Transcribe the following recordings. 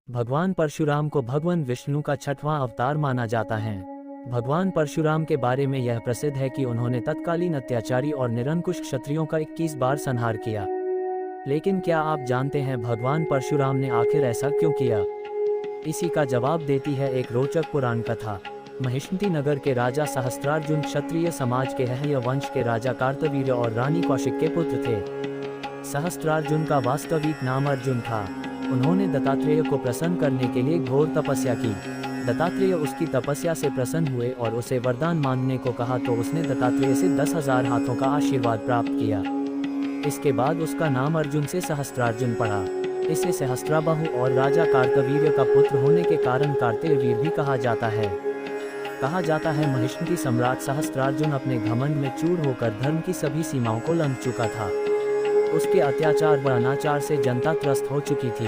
भगवान परशुराम को भगवान विष्णु का छठवां अवतार माना जाता है। भगवान परशुराम के बारे में यह प्रसिद्ध है कि उन्होंने तत्कालीन अत्याचारी और निरंकुश क्षत्रियों का 21 बार संहार किया। लेकिन क्या आप जानते हैं भगवान परशुराम ने आखिर ऐसा क्यों किया? इसी का जवाब देती है एक रोचक पुराण कथा। महिष्मती नगर के राजा सहस्त्रार्जुन क्षत्रिय समाज के हय वंश के राजा कार्तवीर्य और रानी कौशिक के पुत्र थे। सहस्त्रार्जुन का वास्तविक नाम अर्जुन था। उन्होंने दत्तात्रेय को प्रसन्न करने के लिए घोर तपस्या की। दत्तात्रेय उसकी तपस्या से प्रसन्न हुए और उसे वरदान मांगने को कहा तो उसने दत्तात्रेय से 10,000 हाथों का आशीर्वाद प्राप्त किया। इसके बाद उसका नाम अर्जुन से सहस्त्रार्जुन पड़ा। इसे सहस्त्राबाहु और राजा कार्तवीर्य का पुत्र होने के कारण कार्तवीर्य भी कहा जाता है महिष्मती सम्राट सहस्त्रार्जुन अपने घमंड में चूर होकर धर्म की सभी सीमाओं को लंघ चुका था। उसके अत्याचार व अनाचार से जनता त्रस्त हो चुकी थी।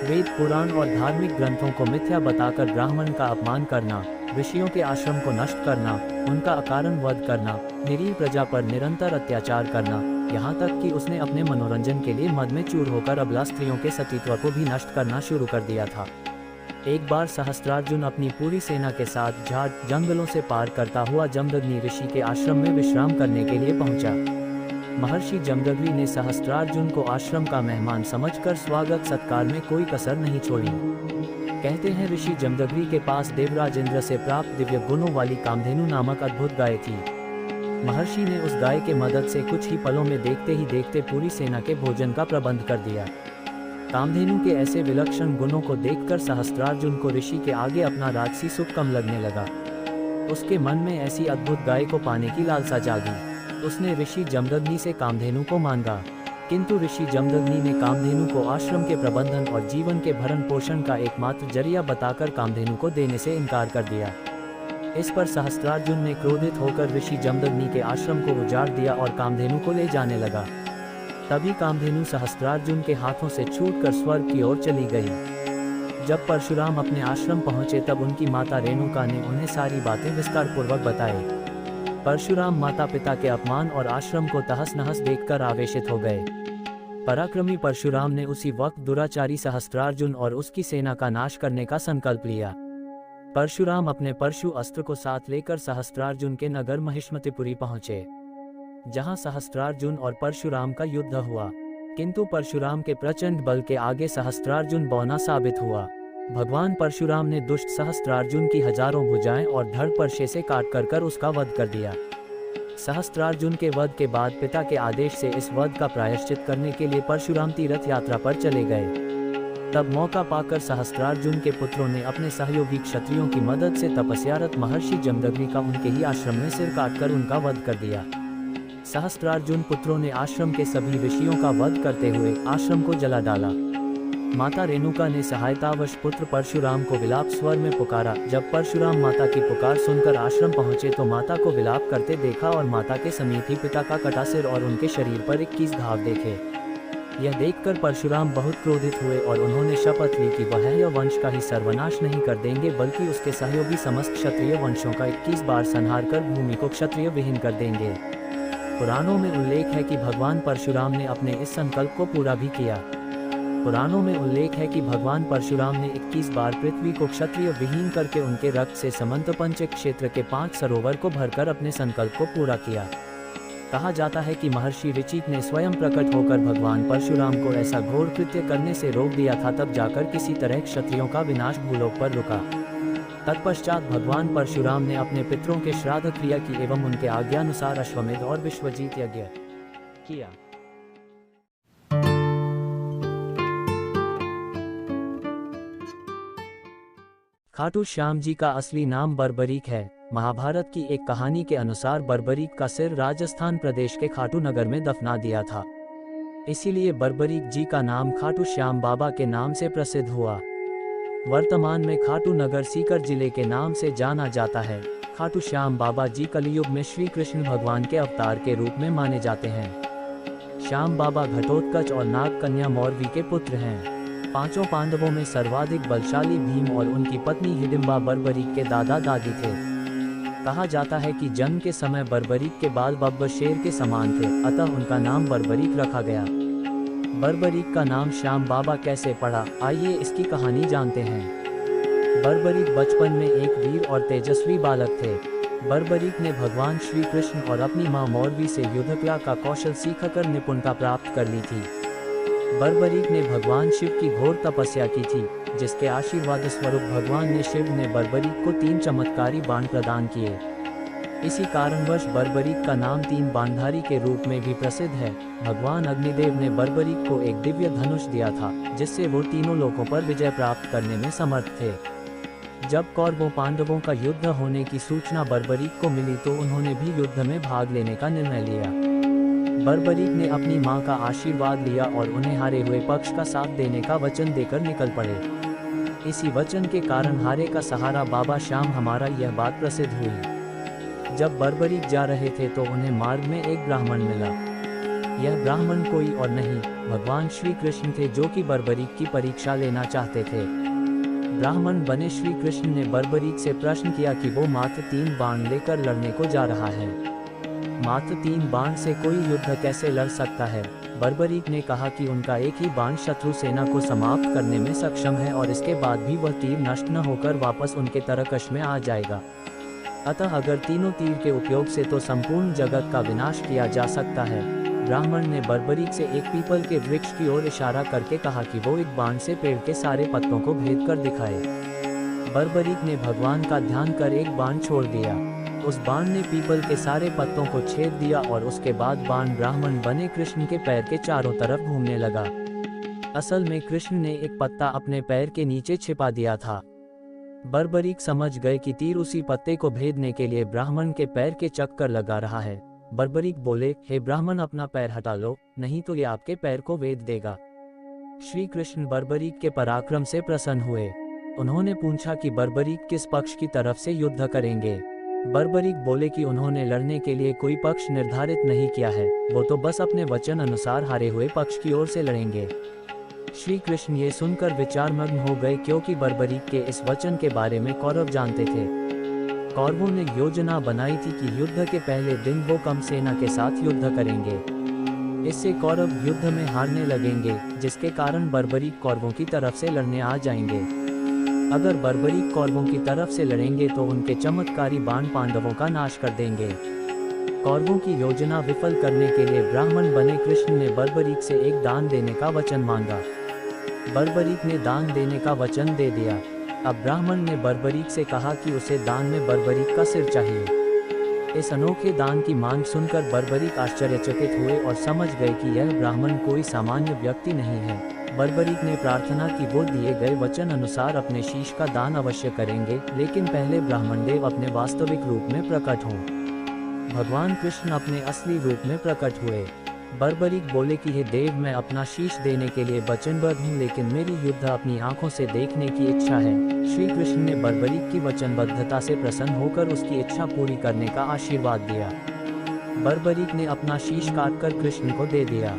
वेद पुराण और धार्मिक ग्रंथों को मिथ्या बताकर ब्राह्मण का अपमान करना, ऋषियों के आश्रम को नष्ट करना, उनका अकारण वध करना, निरीह प्रजा पर निरंतर अत्याचार करना, यहाँ तक कि उसने अपने मनोरंजन के लिए मद में चूर होकर अबला स्त्रियों के सतीत्व को भी नष्ट करना शुरू कर दिया था। एक बार सहस्त्रार्जुन अपनी पूरी सेना के साथ झाड़ जंगलों से पार करता हुआ जमदग्नि ऋषि के आश्रम में विश्राम करने के लिए पहुंचा। महर्षि जमदग्नि ने सहस्त्रार्जुन को आश्रम का मेहमान समझकर स्वागत सत्कार में कोई कसर नहीं छोड़ी। कहते हैं ऋषि जमदग्नि के पास देवराज इंद्र से प्राप्त दिव्य गुणों वाली कामधेनु नामक अद्भुत गाय थी। महर्षि ने उस गाय के मदद से कुछ ही पलों में देखते ही देखते पूरी सेना के भोजन का प्रबंध कर दिया। कामधेनु के ऐसे विलक्षण गुणों को देखकर सहस्त्रार्जुन को ऋषि के आगे अपना राजसी सुख कम लगने लगा। उसके मन में ऐसी अद्भुत गाय को पाने की लालसा जागी। उसने ऋषि जमदग्नि से कामधेनु को मांगा, किंतु ऋषि जमदग्नि ने कामधेनु को आश्रम के प्रबंधन और जीवन के भरण पोषण का एकमात्र जरिया बताकर कामधेनु को देने से इनकार कर दिया। इस पर सहस्त्रार्जुन ने क्रोधित होकर ऋषि जमदग्नि के आश्रम को उजाड़ दिया और कामधेनु को ले जाने लगा। तभी कामधेनु सहस्त्रार्जुन के हाथों से छूटकर स्वर्ग की ओर चली गई। जब परशुराम अपने आश्रम पहुंचे तब उनकी माता रेणुका ने उन्हें सारी बातें विस्तार पूर्वक बताई। परशुराम माता पिता के अपमान और आश्रम को तहस नहस देखकर आवेशित हो गए। पराक्रमी परशुराम ने उसी वक्त दुराचारी सहस्त्रार्जुन और उसकी सेना का नाश करने का संकल्प लिया। परशुराम अपने परशु अस्त्र को साथ लेकर सहस्त्रार्जुन के नगर महिष्मतिपुरी पहुंचे, जहां सहस्त्रार्जुन और परशुराम का युद्ध हुआ। किंतु परशुराम के प्रचंड बल के आगे सहस्त्रार्जुन बौना साबित हुआ। भगवान परशुराम ने दुष्ट सहस्त्रार्जुन की हजारों भुजाएं और धड़ परशे से काट कर उसका वध कर दिया। सहस्त्रार्जुन के वध के बाद पिता के आदेश से इस वध का प्रायश्चित करने के लिए परशुराम तीर्थ यात्रा पर चले गए। तब मौका पाकर सहस्त्रार्जुन के पुत्रों ने अपने सहयोगी क्षत्रियों की मदद से तपस्यारत महर्षि जमदग्नि का उनके ही आश्रम में सिर काटकर उनका वध कर दिया। सहस्त्रार्जुन पुत्रों ने आश्रम के सभी ऋषियों का वध करते हुए आश्रम को जला डाला। माता रेणुका ने सहायतावश पुत्र परशुराम को विलाप स्वर में पुकारा। जब परशुराम माता की पुकार सुनकर आश्रम पहुंचे तो माता को विलाप करते देखा और माता के समीप ही पिता का कटा सिर और उनके शरीर पर 21 घाव देखे। यह देखकर परशुराम बहुत क्रोधित हुए और उन्होंने शपथ ली कि वह यह वंश का ही सर्वनाश नहीं कर देंगे बल्कि उसके सहयोगी समस्त क्षत्रिय वंशों का 21 बार संहार कर भूमि को क्षत्रिय विहीन कर देंगे। पुराणों में उल्लेख है कि भगवान परशुराम ने अपने इस संकल्प को पूरा भी किया। पुराणों में उल्लेख है कि भगवान परशुराम ने 21 बार पृथ्वी को क्षत्रिय विहीन करके उनके रक्त से समंत पंच क्षेत्र के 5 सरोवर को भरकर अपने संकल्प को पूरा किया। कहा जाता है कि महर्षि ऋचिक ने स्वयं प्रकट होकर भगवान परशुराम को ऐसा घोर कृत्य करने से रोक दिया था, तब जाकर किसी तरह क्षत्रियों का विनाश भूलोक पर रुका। तत्पश्चात भगवान परशुराम ने अपने पितरों के श्राद्ध क्रिया की एवं उनके आज्ञानुसार अश्वमेध और विश्वजीत यज्ञ किया। खाटू श्याम जी का असली नाम बर्बरीक है। महाभारत की एक कहानी के अनुसार बर्बरीक का सिर राजस्थान प्रदेश के खाटू नगर में दफना दिया था। इसीलिए बर्बरीक जी का नाम खाटू श्याम बाबा के नाम से प्रसिद्ध हुआ। वर्तमान में खाटू नगर सीकर जिले के नाम से जाना जाता है। खाटू श्याम बाबा जी कलयुग में श्री कृष्ण भगवान के अवतार के रूप में माने जाते हैं। श्याम बाबा घटोत्कच और नाग कन्या मौरवी के पुत्र हैं। 5 पांडवों में सर्वाधिक बलशाली भीम और उनकी पत्नी हिडिंबा बर्बरीक के दादा दादी थे। कहा जाता है कि जन्म के समय बर्बरीक के बाल बब्बर शेर के समान थे, अतः उनका नाम बर्बरीक रखा गया। बर्बरीक का नाम श्याम बाबा कैसे पड़ा, आइए इसकी कहानी जानते हैं। बर्बरीक बचपन में एक वीर और तेजस्वी बालक थे। बर्बरीक ने भगवान श्री कृष्ण और अपनी मां मौरवी से युद्धकला का कौशल सीखकर निपुणता प्राप्त कर ली थी। बर्बरीक ने भगवान शिव की घोर तपस्या की थी, जिसके आशीर्वाद स्वरूप भगवान ने शिव ने बर्बरीक को 3 चमत्कारी बाण प्रदान किए। इसी कारणवश बर्बरीक का नाम 3 बाणधारी के रूप में भी प्रसिद्ध है। भगवान अग्निदेव ने बर्बरीक को एक दिव्य धनुष दिया था, जिससे वो तीनों लोकों पर विजय प्राप्त करने में समर्थ थे। जब कौरवों पांडवों का युद्ध होने की सूचना बर्बरीक को मिली तो उन्होंने भी युद्ध में भाग लेने का निर्णय लिया। बर्बरीक ने अपनी मां का आशीर्वाद लिया और उन्हें हारे हुए पक्ष का साथ देने का वचन देकर निकल पड़े। इसी वचन के कारण हारे का सहारा बाबा श्याम हमारा यह बात प्रसिद्ध हुई। जब बर्बरीक जा रहे थे तो उन्हें मार्ग में एक ब्राह्मण मिला। यह ब्राह्मण कोई और नहीं, भगवान श्री कृष्ण थे, जो कि बर्बरीक की परीक्षा लेना चाहते थे। ब्राह्मण बने श्री कृष्ण ने बर्बरीक से प्रश्न किया कि वो मात्र 3 बाण लेकर लड़ने को जा रहा है। मात्र 3 बाण से कोई युद्ध कैसे लड़ सकता है? बर्बरीक ने कहा कि उनका एक ही बाण शत्रु सेना को समाप्त करने में सक्षम है और इसके बाद भी वह तीर नष्ट न होकर वापस उनके तरकश में आ जाएगा। अतः अगर तीनों तीर के उपयोग से तो संपूर्ण जगत का विनाश किया जा सकता है। ब्राह्मण ने बर्बरीक से एक पीपल के वृक्ष की ओर इशारा करके कहा कि वो एक बाण से पेड़ के सारे पत्तों को भेद कर दिखाए। बर्बरीक ने भगवान का ध्यान कर एक बाण छोड़ दिया। उस बाण ने पीपल के सारे पत्तों को छेद दिया और उसके बाद बाण ब्राह्मण बने कृष्ण के पैर के चारों तरफ घूमने लगा। असल में कृष्ण ने एक पत्ता अपने पैर के नीचे छिपा दिया था। बर्बरीक समझ गए कि तीर उसी पत्ते को भेदने के लिए ब्राह्मण के पैर के चक्कर लगा रहा है। बर्बरीक बोले, हे ब्राह्मण, अपना पैर हटा लो, नहीं तो ये आपके पैर को वेद देगा। श्री कृष्ण बर्बरीक के पराक्रम से प्रसन्न हुए। उन्होंने पूछा कि बर्बरीक किस पक्ष की तरफ से युद्ध करेंगे। बर्बरीक बोले कि उन्होंने लड़ने के लिए कोई पक्ष निर्धारित नहीं किया है, वो तो बस अपने वचन अनुसार हारे हुए पक्ष की ओर से लड़ेंगे। श्री कृष्ण ये सुनकर विचारमग्न हो गए, क्योंकि बर्बरीक के इस वचन के बारे में कौरव जानते थे। कौरवों ने योजना बनाई थी कि युद्ध के पहले दिन वो कम सेना के साथ युद्ध करेंगे। इससे कौरव युद्ध में हारने लगेंगे, जिसके कारण बर्बरीक कौरवों की तरफ से लड़ने आ जाएंगे। अगर बर्बरीक कौरवों की तरफ से लड़ेंगे तो उनके चमत्कारी बाण पांडवों का नाश कर देंगे। कौरवों की योजना विफल करने के लिए ब्राह्मण बने कृष्ण ने बर्बरीक से एक दान देने का वचन मांगा। बर्बरीक ने दान देने का वचन दे दिया। अब ब्राह्मण ने बर्बरीक से कहा कि उसे दान में बर्बरीक का सिर चाहिए। इस अनोखे दान की मांग सुनकर बर्बरीक आश्चर्यचकित हुए और समझ गए कि यह ब्राह्मण कोई सामान्य व्यक्ति नहीं है। बर्बरीक ने प्रार्थना की वो दिए गए वचन अनुसार अपने शीश का दान अवश्य करेंगे, लेकिन पहले ब्राह्मण देव अपने वास्तविक रूप में प्रकट हों। भगवान कृष्ण अपने असली रूप में प्रकट हुए। बर्बरीक बोले कि हे देव, मैं अपना शीश देने के लिए वचनबद्ध हूँ, लेकिन मेरी युद्ध अपनी आंखों से देखने की इच्छा है। श्री कृष्ण ने बर्बरीक की वचनबद्धता से प्रसन्न होकर उसकी इच्छा पूरी करने का आशीर्वाद दिया। बर्बरीक ने अपना शीश काटकर कृष्ण को दे दिया।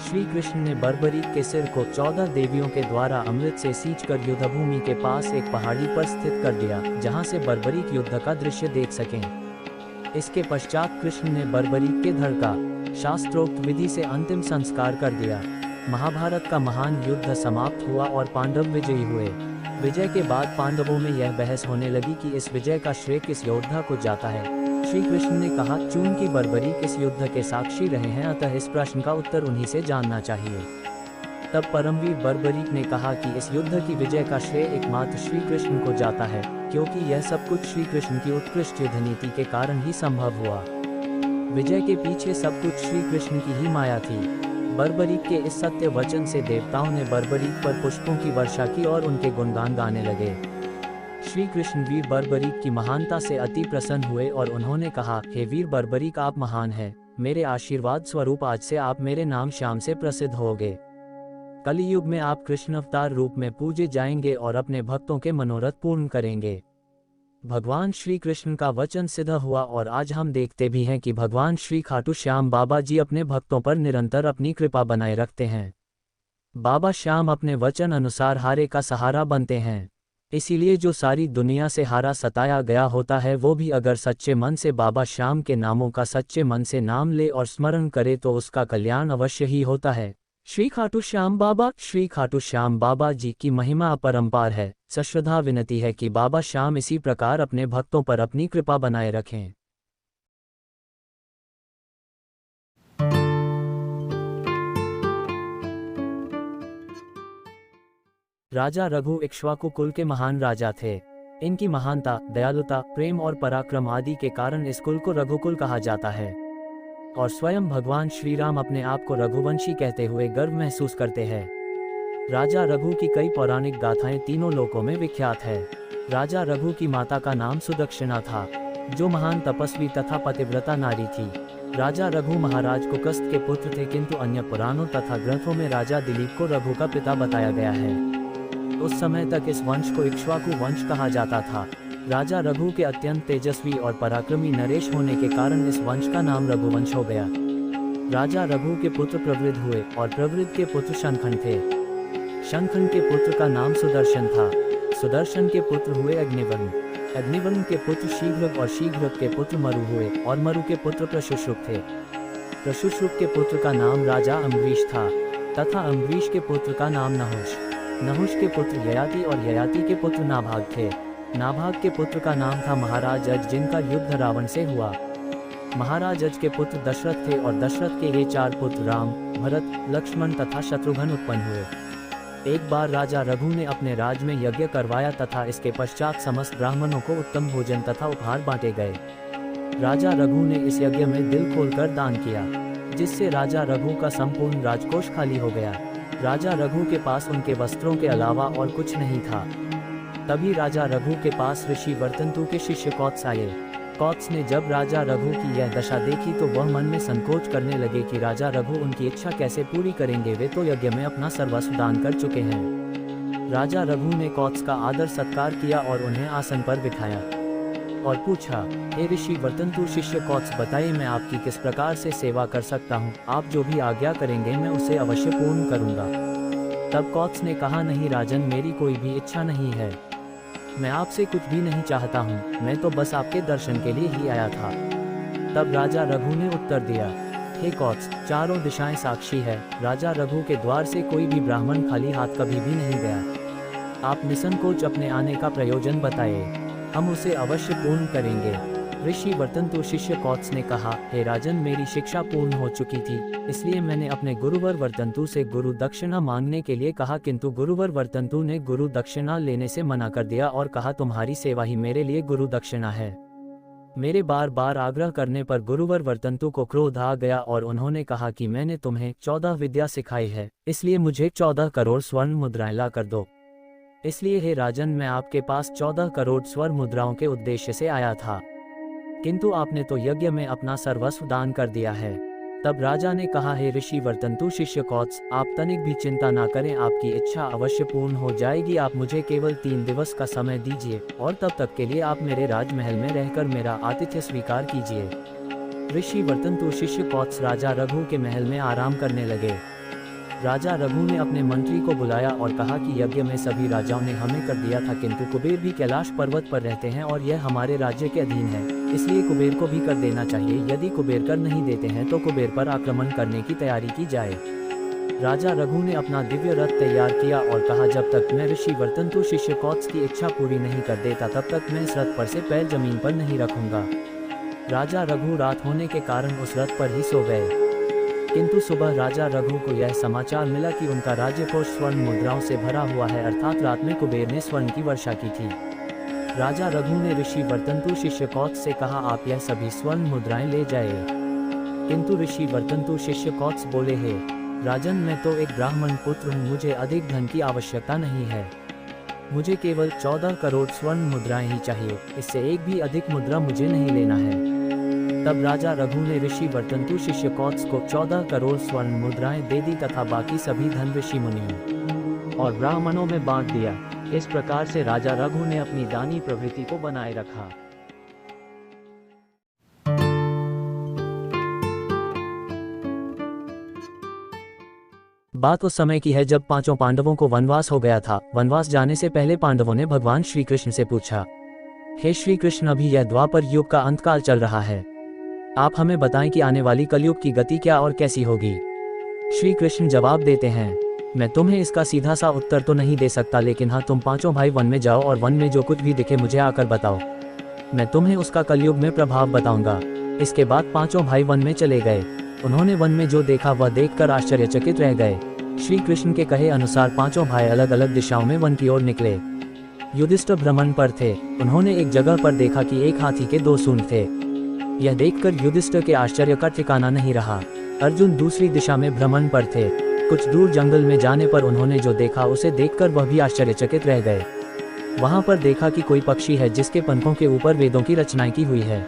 श्री कृष्ण ने बर्बरीक के सिर को 14 देवियों के द्वारा अमृत से सींचकर युद्धभूमि के पास एक पहाड़ी पर स्थित कर दिया, जहाँ से बर्बरीक युद्ध का दृश्य देख सकें। इसके पश्चात कृष्ण ने बर्बरीक के धड़ का शास्त्रोक्त विधि से अंतिम संस्कार कर दिया। महाभारत का महान युद्ध समाप्त हुआ और पांडव विजयी हुए। विजय के बाद पांडवों में यह बहस होने लगी कि इस विजय का श्रेय किस योद्धा को जाता है। श्री कृष्ण ने कहा, चूंकि बर्बरीक इस युद्ध के साक्षी रहे हैं, अतः इस प्रश्न का उत्तर उन्हीं से जानना चाहिए। तब परमवीर बर्बरीक ने कहा कि इस युद्ध की विजय का श्रेय एकमात्र श्री कृष्ण को जाता है, क्योंकि यह सब कुछ श्री कृष्ण की उत्कृष्ट युद्ध नीति के कारण ही संभव हुआ। विजय के पीछे सब कुछ श्री कृष्ण की ही माया थी। बर्बरीक के इस सत्य वचन से देवताओं ने बर्बरीक पर पुष्पों की वर्षा की और उनके गुणगान गाने लगे। श्री कृष्ण वीर बर्बरीक की महानता से अति प्रसन्न हुए और उन्होंने कहा, हे वीर बर्बरीक, आप महान हैं। मेरे आशीर्वाद स्वरूप आज से आप मेरे नाम श्याम से प्रसिद्ध होंगे। कलियुग में आप कृष्ण अवतार रूप में पूजे जाएंगे और अपने भक्तों के मनोरथ पूर्ण करेंगे। भगवान श्री कृष्ण का वचन सिद्ध हुआ और आज हम देखते भी हैं कि भगवान श्री खाटू श्याम बाबा जी अपने भक्तों पर निरंतर अपनी कृपा बनाए रखते हैं। बाबा श्याम अपने वचन अनुसार हारे का सहारा बनते हैं। इसीलिए जो सारी दुनिया से हारा सताया गया होता है, वो भी अगर सच्चे मन से बाबा श्याम के नामों का सच्चे मन से नाम ले और स्मरण करे तो उसका कल्याण अवश्य ही होता है। श्री खाटू श्याम बाबा जी की महिमा अपरंपार है। सश्रद्धा विनती है कि बाबा श्याम इसी प्रकार अपने भक्तों पर अपनी कृपा बनाए रखें। राजा रघु इक्ष्वाकु कुल के महान राजा थे। इनकी महानता, दयालुता, प्रेम और पराक्रम आदि के कारण इस कुल को रघुकुल कहा जाता है। और स्वयं भगवान श्री राम अपने आप को रघुवंशी कहते हुए गर्व महसूस करते हैं। राजा रघु की कई पौराणिक गाथाएं तीनों लोकों में विख्यात है। राजा रघु की माता का नाम सुदक्षिणा था, जो महान तपस्वी तथा पतिव्रता नारी थी। राजा रघु महाराज कुकस्त के पुत्र थे, किंतु अन्य पुराणों तथा ग्रंथों में राजा दिलीप को रघु का पिता बताया गया है। उस समय तक इस वंश को इक्ष्वाकु वंश कहा जाता था। राजा रघु के अत्यंत तेजस्वी और पराक्रमी नरेश होने के कारण इस वंश का नाम रघुवंश हो गया। राजा रघु के पुत्र प्रवृद्ध हुए और प्रवृद्ध के पुत्र शंखन थे। शंखन के पुत्र का नाम सुदर्शन था। सुदर्शन के पुत्र हुए अग्निवर्ण। अग्निवर्ण के पुत्र शीघ्रक और शीघ्रक के पुत्र मरु हुए और मरु के पुत्र प्रशुश्रुक थे। प्रशुश्रुक के पुत्र का नाम राजा अम्बरीश था तथा अम्बरीश के पुत्र का नाम नहुष। नहुष के पुत्र ययाति और ययाति के पुत्र नाभाग थे। नाभाग के पुत्र का नाम था महाराज अज, जिनका युद्ध रावण से हुआ। महाराज अज के पुत्र दशरथ थे और दशरथ के ये 4 पुत्र राम, भरत, लक्ष्मण तथा शत्रुघ्न उत्पन्न हुए। एक बार राजा रघु ने अपने राज में यज्ञ करवाया तथा इसके पश्चात समस्त ब्राह्मणों को उत्तम भोजन तथा उपहार बांटे गए। राजा रघु ने इस यज्ञ में दिल खोलकर दान किया, जिससे राजा रघु का संपूर्ण राजकोष खाली हो गया। राजा रघु के पास उनके वस्त्रों के अलावा और कुछ नहीं था। तभी राजा रघु के पास ऋषि वर्तंतु के शिष्य कौत्स आए। कौत्स ने जब राजा रघु की यह दशा देखी तो वह मन में संकोच करने लगे कि राजा रघु उनकी इच्छा कैसे पूरी करेंगे, वे तो यज्ञ में अपना सर्वस्व दान कर चुके हैं। राजा रघु ने कौत्स का आदर सत्कार किया और उन्हें आसन पर बिठाया और पूछा, हे ऋषि वर्तंतु शिष्य कौत्स, बताइए मैं आपकी किस प्रकार से सेवा कर सकता हूँ। आप जो भी आज्ञा करेंगे मैं उसे अवश्य पूर्ण करूँगा। तब कौत्स ने कहा, नहीं राजन, मेरी कोई भी इच्छा नहीं है। मैं आपसे कुछ भी नहीं चाहता हूँ, मैं तो बस आपके दर्शन के लिए ही आया था। तब राजा रघु ने उत्तर दिया, हे कौत्स, चारों दिशाएं साक्षी है। राजा रघु के द्वार से कोई भी ब्राह्मण खाली हाथ कभी भी नहीं गया। आप निसंकोच अपने आने का प्रयोजन बताइए, हम उसे अवश्य पूर्ण करेंगे। ऋषि वर्तंतु शिष्य कौत्स ने कहा, हे राजन, मेरी शिक्षा पूर्ण हो चुकी थी, इसलिए मैंने अपने गुरुवर वर्तंतु से गुरु दक्षिणा मांगने के लिए कहा, किंतु गुरुवर वर्तंतु ने गुरु दक्षिणा लेने से मना कर दिया और कहा, तुम्हारी सेवा ही मेरे लिए गुरु दक्षिणा है। मेरे बार बार आग्रह करने पर गुरुवर वर्तंतु को क्रोध आ गया और उन्होंने कहा कि मैंने तुम्हें 14 विद्या सिखाई है, इसलिए मुझे 14 करोड़ स्वर्ण मुद्राएं ला कर दो। इसलिए हे राजन, मैं आपके पास 14 करोड़ स्वर्ण मुद्राओं के उद्देश्य से आया था, किंतु आपने तो यज्ञ में अपना सर्वस्व दान कर दिया है। तब राजा ने कहा, हे ऋषि वर्तंतु शिष्य कौत्स, आप तनिक भी चिंता ना करें, आपकी इच्छा अवश्य पूर्ण हो जाएगी। आप मुझे केवल 3 दिवस का समय दीजिए और तब तक के लिए आप मेरे राजमहल में रहकर मेरा आतिथ्य स्वीकार कीजिए। ऋषि वर्तंतु शिष्य कौत्स राजा रघु के महल में आराम करने लगे। राजा रघु ने अपने मंत्री को बुलाया और कहा कि यज्ञ में सभी राजाओं ने हमें कर दिया था, किंतु कुबेर भी कैलाश पर्वत पर रहते हैं और यह हमारे राज्य के अधीन है, इसलिए कुबेर को भी कर देना चाहिए। यदि कुबेर कर नहीं देते हैं तो कुबेर पर आक्रमण करने की तैयारी की जाए। राजा रघु ने अपना दिव्य रथ तैयार किया और कहा, जब तक मैं ऋषि वर्तंतु शिष्य कौत्स की इच्छा पूरी नहीं कर देता तब तक मैं इस रथ पर से पैर जमीन पर नहीं रखूंगा। राजा रघु रात होने के कारण उस रथ पर ही सो गए, किंतु सुबह राजा रघु को यह समाचार मिला कि उनका राज्यकोष स्वर्ण मुद्राओं से भरा हुआ है, अर्थात रात में कुबेर ने स्वर्ण की वर्षा की थी। राजा रघु ने ऋषि वर्तंतु शिष्य कौत्स से कहा, आप यह सभी स्वर्ण मुद्राएं ले जाइए। किंतु ऋषि वर्तंतु शिष्य कौत्स बोले, हे राजन, मैं तो एक ब्राह्मण पुत्र हूँ, मुझे अधिक धन की आवश्यकता नहीं है। मुझे केवल 14 करोड़ स्वर्ण मुद्राएं ही चाहिए, इससे एक भी अधिक मुद्रा मुझे नहीं लेना है। तब राजा रघु ने ऋषि वर्तंतु शिष्य कौत्स को 14 करोड़ स्वर्ण मुद्राएं दे दी तथा बाकी सभी धन ऋषि मुनियों और ब्राह्मणों में बांट दिया। इस प्रकार से राजा रघु ने अपनी दानी प्रवृत्ति को बनाए रखा। बात उस समय की है जब 5 पांडवों को वनवास हो गया था। वनवास जाने से पहले पांडवों ने भगवान श्री कृष्ण से पूछा, हे श्री कृष्ण, अभी यह द्वापर युग का अंतकाल चल रहा है, आप हमें बताएं कि आने वाली कलयुग की गति क्या और कैसी होगी। श्री कृष्ण जवाब देते हैं, मैं तुम्हें इसका सीधा सा उत्तर तो नहीं दे सकता, लेकिन हाँ, तुम पांचों भाई वन में जाओ और वन में जो कुछ भी दिखे मुझे आकर बताओ। मैं तुम्हें उसका कलयुग में प्रभाव बताऊंगा। इसके बाद पांचों भाई वन में चले गए। उन्होंने वन में जो देखा वह देखकर आश्चर्यचकित रह गए। श्री कृष्ण के कहे अनुसार पांचों भाई अलग अलग दिशाओं में वन की ओर निकले। युधिष्ठिर भ्रमण पर थे। उन्होंने एक जगह पर देखा कि एक हाथी के 2 सूंड थे। यह देखकर युधिष्ठिर के आश्चर्य का ठिकाना नहीं रहा। अर्जुन दूसरी दिशा में भ्रमण पर थे। कुछ दूर जंगल में जाने पर उन्होंने जो देखा उसे देखकर वह भी आश्चर्यचकित रह गए। वहां पर देखा कि कोई पक्षी है जिसके पंखों के ऊपर वेदों की रचनाएं की हुई है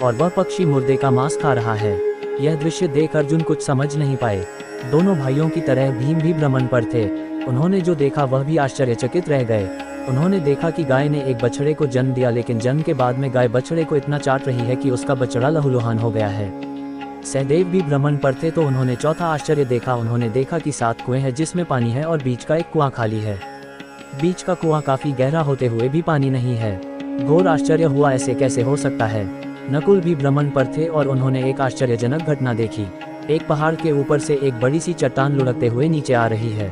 और वह पक्षी मुर्दे का मांस खा रहा है। यह दृश्य देख अर्जुन कुछ समझ नहीं पाए। दोनों भाइयों की तरह भीम भी भ्रमण पर थे। उन्होंने जो देखा वह भी आश्चर्यचकित रह गए। उन्होंने देखा कि गाय ने एक बछड़े को जन्म दिया, लेकिन जन्म के बाद में गाय बछड़े को इतना चाट रही है कि उसका बछड़ा लहूलुहान हो गया है। सहदेव भी भ्रमण पर थे तो उन्होंने चौथा आश्चर्य देखा। उन्होंने देखा कि 7 कुएं हैं जिसमें पानी है और बीच का एक कुआं खाली है। बीच का कुआं काफी गहरा होते हुए भी पानी नहीं है। घोर आश्चर्य हुआ, ऐसे कैसे हो सकता है। नकुल भी भ्रमण पर थे और उन्होंने एक आश्चर्यजनक घटना देखी। एक पहाड़ के ऊपर से एक बड़ी सी चट्टान लुढ़कते हुए नीचे आ रही है।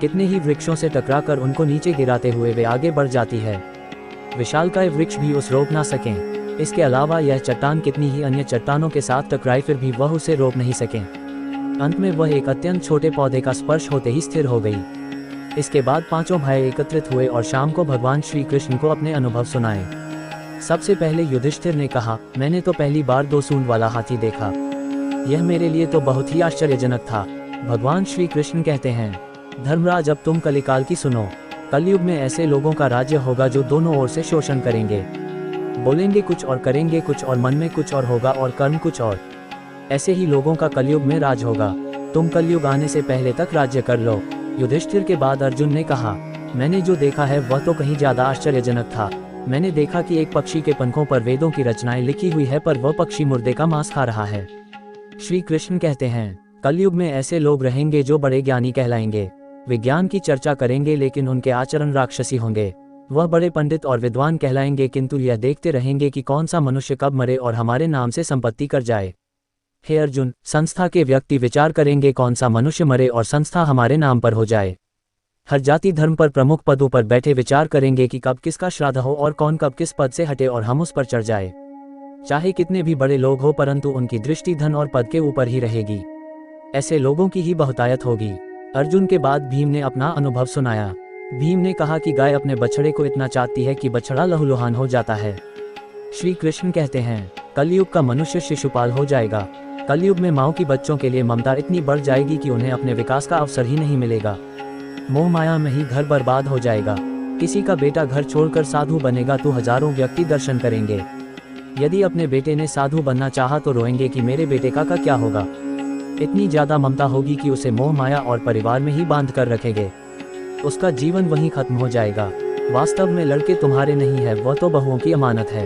कितने ही वृक्षों से टकराकर उनको नीचे गिराते हुए वे आगे बढ़ जाती है। विशालकाय वृक्ष भी उसे रोक ना सकें। इसके अलावा यह चट्टान कितनी ही अन्य चट्टानों के साथ टकराई, फिर भी वह उसे रोक नहीं सकें। अंत में वह एक अत्यंत छोटे पौधे का स्पर्श होते ही स्थिर हो गई। इसके बाद पांचों भाई एकत्रित हुए और शाम को भगवान श्री कृष्ण को अपने अनुभव सुनाए। सबसे पहले युधिष्ठिर ने कहा, मैंने तो पहली बार 2 सूंड वाला हाथी देखा। यह मेरे लिए तो बहुत ही आश्चर्यजनक था। भगवान श्री कृष्ण कहते हैं, धर्मराज अब तुम कलिकाल की सुनो। कलयुग में ऐसे लोगों का राज्य होगा जो दोनों ओर से शोषण करेंगे। बोलेंगे कुछ और करेंगे कुछ और, मन में कुछ और होगा और कर्म कुछ और। ऐसे ही लोगों का कलयुग में राज होगा। तुम कलयुग आने से पहले तक राज्य कर लो। युधिष्ठिर के बाद अर्जुन ने कहा, मैंने जो देखा है वह तो कहीं ज्यादा आश्चर्यजनक था। मैंने देखा कि एक पक्षी के पंखों पर वेदों की रचनाएं लिखी हुई है, पर वह पक्षी मुर्दे का मांस खा रहा है। श्री कृष्ण कहते हैं, कलयुग में ऐसे लोग रहेंगे जो बड़े ज्ञानी कहलाएंगे। विज्ञान की चर्चा करेंगे लेकिन उनके आचरण राक्षसी होंगे। वह बड़े पंडित और विद्वान कहलाएंगे, किंतु यह देखते रहेंगे कि कौन सा मनुष्य कब मरे और हमारे नाम से संपत्ति कर जाए। हे अर्जुन, संस्था के व्यक्ति विचार करेंगे कौन सा मनुष्य मरे और संस्था हमारे नाम पर हो जाए। हर जाति धर्म पर प्रमुख पदों पर बैठे विचार करेंगे कि कब किसका श्राद्ध हो और कौन कब किस पद से हटे और हम उस पर चढ़ जाए। चाहे कितने भी बड़े लोग हो, परंतु उनकी दृष्टि धन और पद के ऊपर ही रहेगी। ऐसे लोगों की ही बहुतायत होगी। अर्जुन के बाद भीम ने अपना अनुभव सुनाया। भीम ने कहा कि गाय अपने बछड़े को इतना चाहती है कि बछड़ा लहूलुहान हो जाता है। श्री कृष्ण कहते हैं, कलयुग का मनुष्य शिशुपाल हो जाएगा। कलयुग में माओ की बच्चों के लिए ममता इतनी बढ़ जाएगी कि उन्हें अपने विकास का अवसर ही नहीं मिलेगा। मोह माया में ही घर बर्बाद हो जाएगा। किसी का बेटा घर छोड़कर साधु बनेगा तो हजारों व्यक्ति दर्शन करेंगे। यदि अपने बेटे ने साधु बनना चाहा तो रोएंगे कि मेरे बेटे का क्या होगा। इतनी ज्यादा ममता होगी कि उसे मोह माया और परिवार में ही बांध कर रखेंगे। उसका जीवन वहीं खत्म हो जाएगा। वास्तव में लड़के तुम्हारे नहीं है, वह तो बहुओं की अमानत है,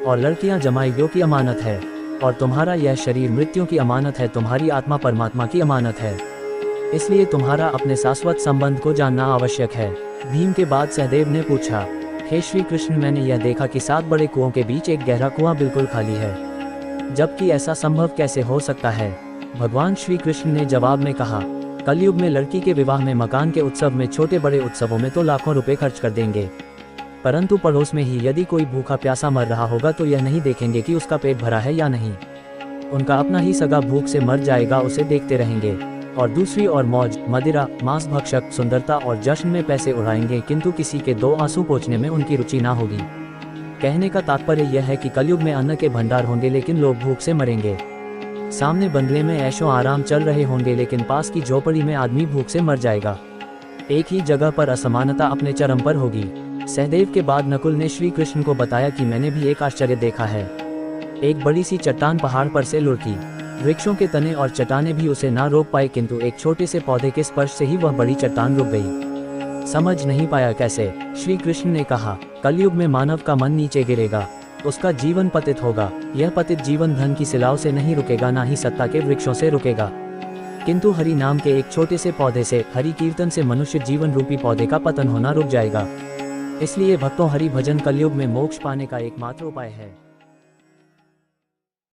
और लड़कियां जमाइयों की अमानत है, और तुम्हारा यह शरीर मृत्यु की अमानत है। तुम्हारी आत्मा परमात्मा की अमानत है। इसलिए तुम्हारा अपने शाश्वत संबंध को जानना आवश्यक है। भीम के बाद सहदेव ने पूछा, हे श्री कृष्ण, मैंने यह देखा कि 7 बड़े कुओं के बीच एक गहरा कुआं बिल्कुल खाली है, जबकि ऐसा संभव कैसे हो सकता है। भगवान श्री कृष्ण ने जवाब में कहा, कलयुग में लड़की के विवाह में, मकान के उत्सव में, छोटे बड़े उत्सवों में तो लाखों रुपए खर्च कर देंगे, परंतु पड़ोस में ही यदि कोई भूखा प्यासा मर रहा होगा तो यह नहीं देखेंगे कि उसका पेट भरा है या नहीं। उनका अपना ही सगा भूख से मर जाएगा, उसे देखते रहेंगे। और दूसरी ओर मौज, मदिरा, मांस भक्षक, सुंदरता और जश्न में पैसे उड़ाएंगे, किंतु किसी के 2 आंसू पोंछने में उनकी रुचि ना होगी। कहने का तात्पर्य यह है कि कलयुग में अन्न के भंडार होंगे लेकिन लोग भूख से मरेंगे। सामने बंगले में ऐशो आराम चल रहे होंगे लेकिन पास की झोपड़ी में आदमी भूख से मर जाएगा। एक ही जगह पर असमानता अपने चरम पर होगी। सहदेव के बाद नकुल ने श्री कृष्ण को बताया कि मैंने भी एक आश्चर्य देखा है। एक बड़ी सी चट्टान पहाड़ पर से लुढ़की। वृक्षों के तने और चट्टानें भी उसे ना रोक पाए, किंतु एक छोटे से पौधे के स्पर्श से ही वह बड़ी चट्टान रुक गई। समझ नहीं पाया कैसे। श्री कृष्ण ने कहा, कलयुग में मानव का मन नीचे गिरेगा, उसका जीवन पतित होगा। यह पतित जीवन धन की सिलाओं से नहीं रुकेगा, ना ही सत्ता के वृक्षों से रुकेगा, किंतु हरि नाम के एक छोटे से पौधे से, हरि कीर्तन से मनुष्य जीवन रूपी पौधे का पतन होना रुक जाएगा। इसलिए भक्तों, हरि भजन कलयुग में मोक्ष पाने का एकमात्र उपाय है।